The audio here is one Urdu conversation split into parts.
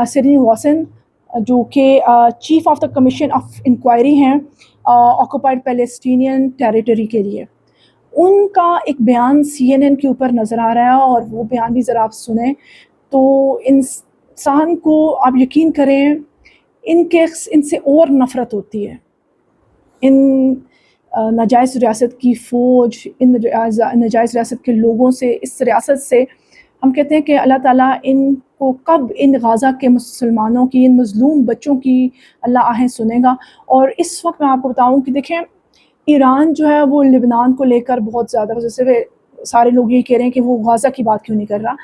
سرین واسن جو کہ chief of the commission of inquiry ہیں آکوپائڈ پیلیسٹینین ٹیریٹری کے لیے، ان کا ایک بیان CNN کے اوپر نظر آ رہا ہے، اور وہ بیان بھی ذرا آپ سنیں تو انسان کو آپ یقین کریں ان سے اور نفرت ہوتی ہے۔ ان ناجائز ریاست کی فوج، ان ناجائز ریاست کے لوگوں سے، اس ریاست سے ہم کہتے ہیں کہ اللہ تعالیٰ ان کو کب ان غازہ کے مسلمانوں کی، ان مظلوم بچوں کی اللہ آہیں سنے گا۔ اور اس وقت میں آپ کو بتاؤں کہ دیکھیں ایران جو ہے وہ لبنان کو لے کر بہت زیادہ، جیسے سارے لوگ یہ کہہ رہے ہیں کہ وہ غازہ کی بات کیوں نہیں کر رہا۔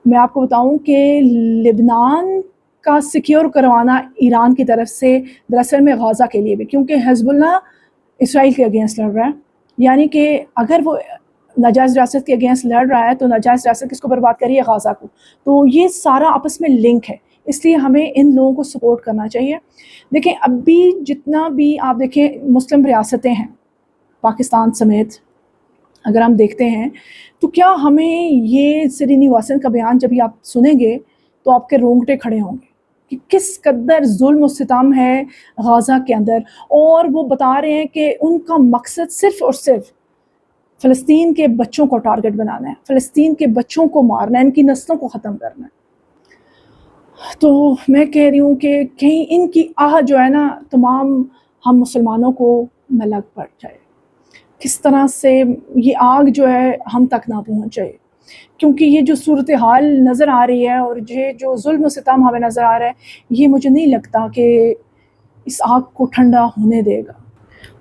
میں آپ کو بتاؤں کہ لبنان کا سیکیور کروانا ایران کی طرف سے دراصل میں غازہ کے لیے بھی، کیونکہ حزب اللہ اسرائیل کے اگینسٹ لڑ رہا ہے، یعنی کہ اگر وہ ناجائز ریاست کے اگینسٹ لڑ رہا ہے تو ناجائز ریاست کس کو برباد کریے؟ غازہ کو۔ تو یہ سارا آپس میں لنک ہے، اس لیے ہمیں ان لوگوں کو سپورٹ کرنا چاہیے۔ دیکھیں اب بھی جتنا بھی آپ دیکھیں مسلم ریاستیں ہیں پاکستان سمیت، اگر ہم دیکھتے ہیں تو کیا ہمیں یہ سرین واسن کا بیان جب آپ سنیں گے تو آپ کے رونگٹے کھڑے ہوں گے کہ کس قدر ظلم و ستم ہے غازہ کے اندر، اور وہ بتا رہے ہیں کہ ان کا مقصد صرف اور صرف فلسطین کے بچوں کو ٹارگٹ بنانا ہے، فلسطین کے بچوں کو مارنا ہے، ان کی نسلوں کو ختم کرنا ہے۔ تو میں کہہ رہی ہوں کہ کہیں ان کی آہ جو ہے نا تمام ہم مسلمانوں کو نہ لگ پڑ جائے، کس طرح سے یہ آگ جو ہے ہم تک نہ پہنچ جائے، کیونکہ یہ جو صورتحال نظر آ رہی ہے اور یہ جو ظلم و ستم ہمیں نظر آ رہا ہے، یہ مجھے نہیں لگتا کہ اس آگ کو ٹھنڈا ہونے دے گا۔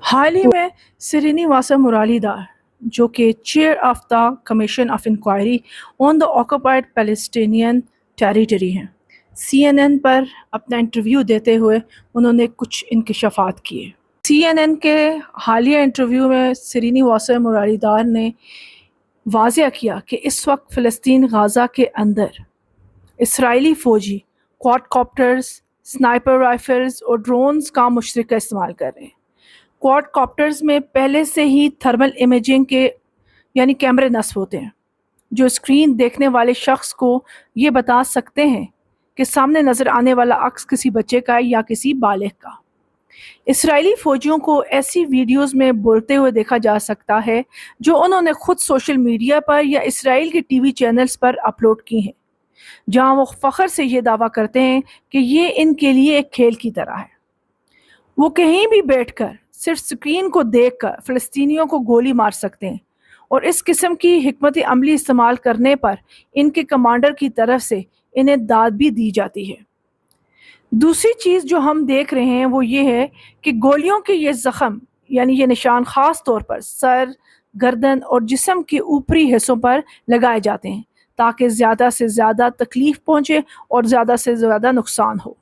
حال ہی میں سرین واسن مرالی دار جو کہ chair of the commission of inquiry on the occupied Palestinian territory ہیں، CNN پر اپنا انٹرویو دیتے ہوئے انہوں نے کچھ انکشافات کیے۔ CNN کے حالیہ انٹرویو میں سرین واسن مرالی دار نے واضح کیا کہ اس وقت فلسطین غازہ کے اندر اسرائیلی فوجی کواد کاپٹرز، سنائپر رائفلز اور ڈرونز کا مشترکہ استعمال کر رہے ہیں۔ کواد کاپٹرز میں پہلے سے ہی تھرمل امیجنگ کے یعنی کیمرے نصب ہوتے ہیں جو اسکرین دیکھنے والے شخص کو یہ بتا سکتے ہیں کہ سامنے نظر آنے والا عکس کسی بچے کا یا کسی بالغ کا۔ اسرائیلی فوجیوں کو ایسی ویڈیوز میں بولتے ہوئے دیکھا جا سکتا ہے جو انہوں نے خود سوشل میڈیا پر یا اسرائیل کے TV چینلز پر اپلوڈ کی ہیں، جہاں وہ فخر سے یہ دعویٰ کرتے ہیں کہ یہ ان کے لیے ایک کھیل کی طرح ہے۔ وہ کہیں بھی بیٹھ کر صرف اسکرین کو دیکھ کر فلسطینیوں کو گولی مار سکتے ہیں، اور اس قسم کی حکمت عملی استعمال کرنے پر ان کے کمانڈر کی طرف سے انہیں داد بھی دی جاتی ہے۔ دوسری چیز جو ہم دیکھ رہے ہیں وہ یہ ہے کہ گولیوں کے یہ زخم یعنی یہ نشان خاص طور پر سر، گردن اور جسم کے اوپری حصوں پر لگائے جاتے ہیں تاکہ زیادہ سے زیادہ تکلیف پہنچے اور زیادہ سے زیادہ نقصان ہو۔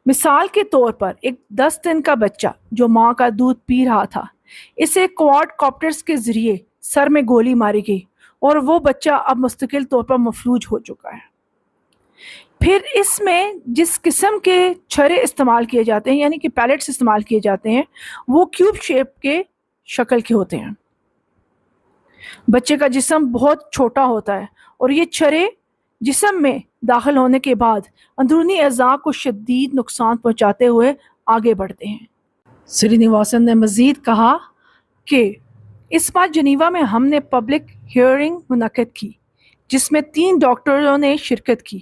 مثال کے طور پر ایک 10 دن کا بچہ جو ماں کا دودھ پی رہا تھا، اسے کواد کاپٹرز کے ذریعے سر میں گولی ماری گئی اور وہ بچہ اب مستقل طور پر مفلوج ہو چکا ہے۔ پھر اس میں جس قسم کے چھرے استعمال کیے جاتے ہیں یعنی کہ پیلٹس استعمال کیے جاتے ہیں وہ کیوب شیپ کے شکل کے ہوتے ہیں۔ بچے کا جسم بہت چھوٹا ہوتا ہے اور یہ چھرے جسم میں داخل ہونے کے بعد اندرونی اعضاء کو شدید نقصان پہنچاتے ہوئے آگے بڑھتے ہیں۔ سرین واسن نے مزید کہا کہ اس بار جنیوا میں ہم نے پبلک ہیئرنگ منعقد کی جس میں 3 ڈاکٹروں نے شرکت کی،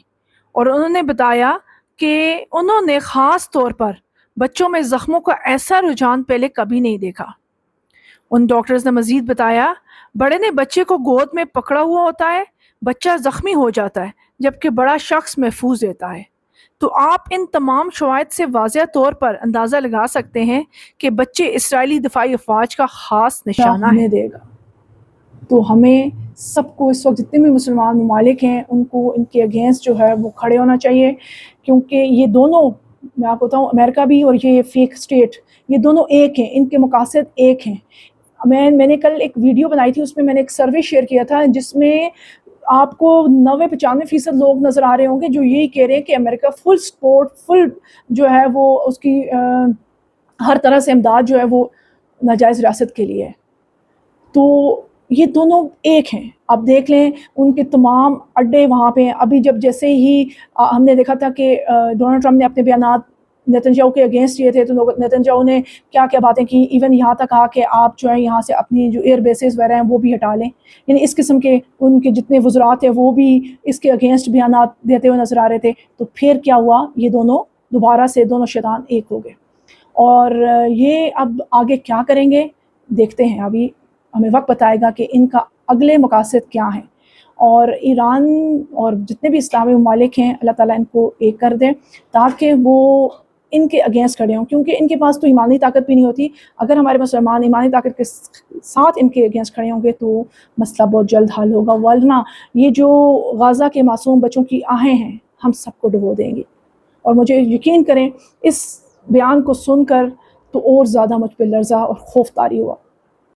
اور انہوں نے بتایا کہ انہوں نے خاص طور پر بچوں میں زخموں کا ایسا رجحان پہلے کبھی نہیں دیکھا۔ ان ڈاکٹرز نے مزید بتایا بڑے نے بچے کو گود میں پکڑا ہوا ہوتا ہے، بچہ زخمی ہو جاتا ہے جبکہ بڑا شخص محفوظ رہتا ہے۔ تو آپ ان تمام شواہد سے واضح طور پر اندازہ لگا سکتے ہیں کہ بچے اسرائیلی دفاعی افواج کا خاص نشانہ ہے۔ دے گا تو ہمیں سب کو اس وقت جتنے بھی مسلمان ممالک ہیں ان کو ان کے اگینسٹ جو ہے وہ کھڑے ہونا چاہیے، کیونکہ یہ دونوں میں آپ کو بتاؤں امریکہ بھی اور یہ فیک اسٹیٹ یہ دونوں ایک ہیں، ان کے مقاصد ایک ہیں۔ میں نے کل ایک ویڈیو بنائی تھی، اس میں نے ایک سروے شیئر کیا تھا جس میں آپ کو 90-95% لوگ نظر آ رہے ہوں گے جو یہی کہہ رہے ہیں کہ امریکہ فل سپورٹ فل جو ہے وہ اس کی ہر طرح سے امداد جو ہے وہ ناجائز ریاست کے لیے ہے۔ تو یہ دونوں ایک ہیں. آپ دیکھ لیں ان کے تمام اڈے وہاں پہ ہیں. ابھی جیسے ہی ہم نے دیکھا تھا کہ ڈونلڈ ٹرمپ نے اپنے بیانات نیتن کے اگینسٹ کیے تھے، تو نیتن نے کیا کیا باتیں کی، ایون یہاں تک کہا کہ آپ جو ہے یہاں سے اپنی جو ایئر بیسز وغیرہ ہیں وہ بھی ہٹا لیں. یعنی اس قسم کے ان کے جتنے وزراء تھے وہ بھی اس کے اگینسٹ بیانات دیتے ہوئے نظر آ رہے تھے. تو پھر کیا ہوا، یہ دونوں دوبارہ سے دونوں شیطان ایک ہو گئے. اور یہ اب آگے کیا کریں گے دیکھتے ہیں. ابھی ہمیں وقت بتائے گا کہ ان کا اگلے مقاصد کیا ہیں. اور ایران اور جتنے بھی اسلامی ممالک ہیں، اللہ تعالیٰ ان کو ایک کر دیں تاکہ وہ ان کے اگینسٹ کھڑے ہوں، کیونکہ ان کے پاس تو ایمانی طاقت بھی نہیں ہوتی. اگر ہمارے مسلمان ایمانی طاقت کے ساتھ ان کے اگینسٹ کھڑے ہوں گے تو مسئلہ بہت جلد حل ہوگا، ورنہ یہ جو غزہ کے معصوم بچوں کی آہیں ہیں ہم سب کو ڈبو دیں گی. اور مجھے یقین کریں اس بیان کو سن کر تو اور زیادہ مجھ پہ لرزہ اور خوف طاری ہوا.